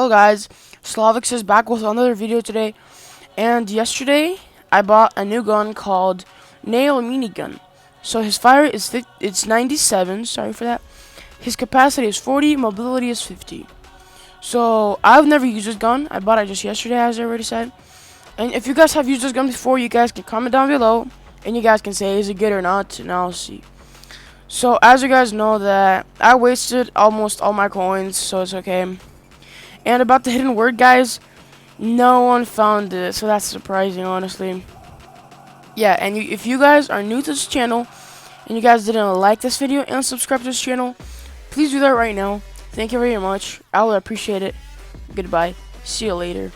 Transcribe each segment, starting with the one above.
Hello guys, Slavix is back with another video today, and yesterday I bought a new gun called Nail Minigun. So his fire is it's 97, sorry for that. His capacity is 40, mobility is 50. So I've never used this gun. I bought it just yesterday, as I already said. And if you guys have used this gun before, you guys can comment down below, and you guys can say is it good or not, and I'll see. So as you guys know that I wasted almost all my coins, so it's okay. And about the hidden word, guys, no one found it, so that's surprising, honestly. Yeah, and if you guys are new to this channel and you guys didn't like this video and subscribe to this channel, please do that right now. Thank you very much. I will appreciate it. Goodbye. See you later.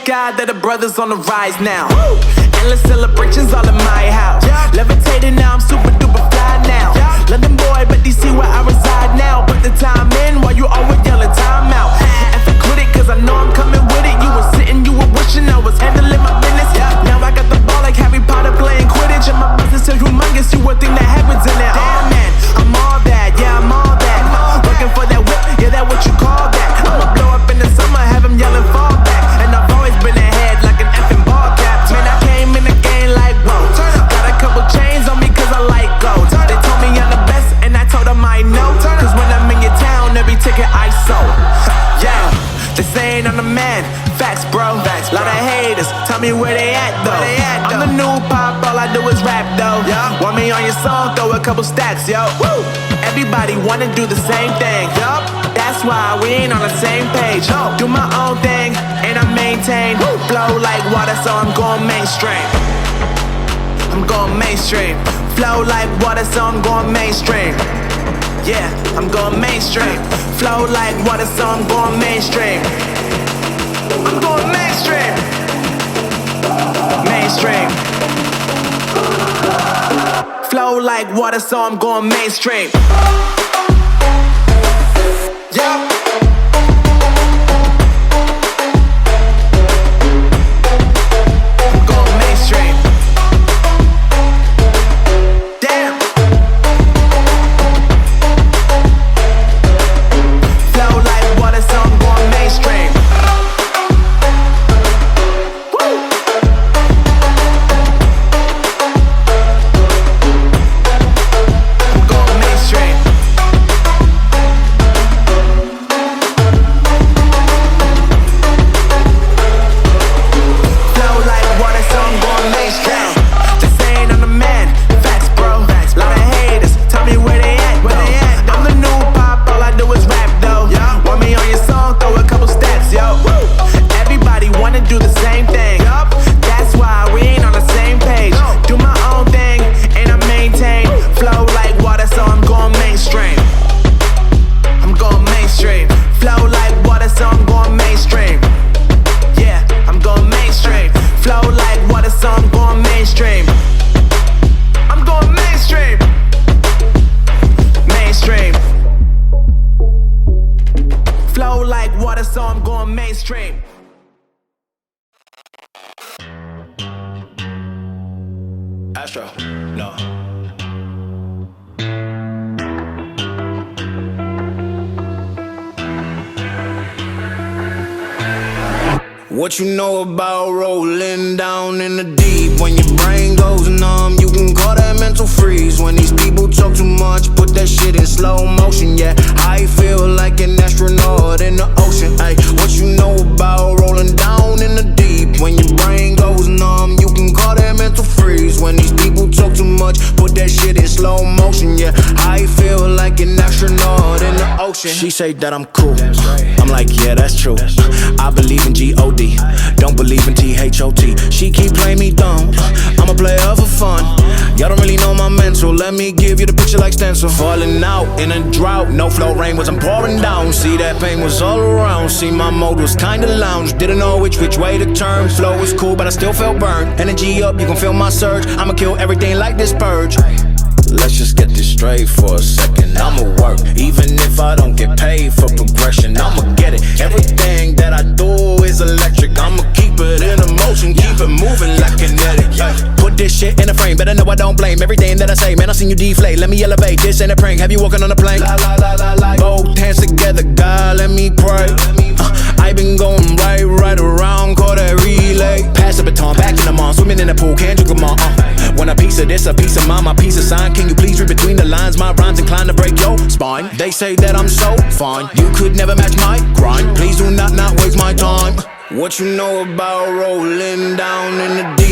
God that the brothers on the rise now. Endless celebrations all in my house. Levitating now, I'm super duper fly now. London boy, but DC where I reside now. Put the time in while you always yelling time out. And quit it, cause I know I'm coming with it. You were sitting, you were wishing I was handling my business. Now I got the ball like Harry Potter playing Quidditch. And my business is humongous, you would think that happens in it. Damn man, I'm all that, yeah I'm all that. Working for that whip, yeah that what you call that. I'ma blow up in the summer, have him yelling fall back. And I've always been ahead like an effing ball cap. Man, I came in the game like whoa. Got a couple chains on me cause I like gold. They told me I'm the best and I told them I know. Cause when I'm in your town, every ticket I sold. Yeah, they saying I'm the man. Facts, bro. Lot of haters, tell me where they at though. I'm the new pop, all I do is rap though. Want me on your song, throw a couple stacks, yo. Woo! Everybody wanna do the same thing. That's why we ain't on the same page. Do my own thing and I maintain. Flow like water, so I'm going mainstream. I'm going mainstream. Flow like water, so I'm going mainstream. Yeah, I'm going mainstream. Flow like water, so I'm going mainstream. I'm going mainstream. Mainstream. Flow like water, so I'm going mainstream. Yeah. So I'm going mainstream. Astro, no. What you know about rolling down in the deep? When your brain goes numb, you can call that mental freeze. When these people talk too much, put that shit in slow motion. Yeah, I feel like an astronaut in the ocean. Ay, what you know about rolling down in the deep? When your brain goes numb, you can call that mental freeze. When these people talk too much, put that shit in slow motion. Yeah, I feel like an astronaut in the ocean. She say that I'm cool. I'm like, yeah, that's true. I believe in G-O-D, don't believe in T-H-O-T. She keep playing me dumb, I'm a player for fun. Y'all don't really know my mental, let me give you the picture like stencil. Falling out in a drought, no flow rain wasn't pouring down. See, that pain was all around, see my mode was kinda lounge. Didn't know which way to turn, flow was cool but I still felt burned. Energy up, you can feel my surge, I'ma kill everything like this purge. Let's just get this straight for a second. I'ma work, even if I don't get paid for progression. I'ma get it, everything that I do is electric. I'ma keep it in a motion, keep it moving like kinetic. Put this shit in a frame, better know I don't blame everything that I say. Man, I seen you deflate, let me elevate, this ain't a prank. Have you walking on a plane? Both hands together, God, let me pray. I been going right around, call that relay. Pass the baton, back in the mall, swimming in the pool, can't drink them all. Want a piece of this, a piece of mine, my piece of sign. Can you please read between the lines? My rhymes inclined to break your spine. They say that I'm so fine, you could never match my grind. Please do not waste my time. What you know about rolling down in the deep?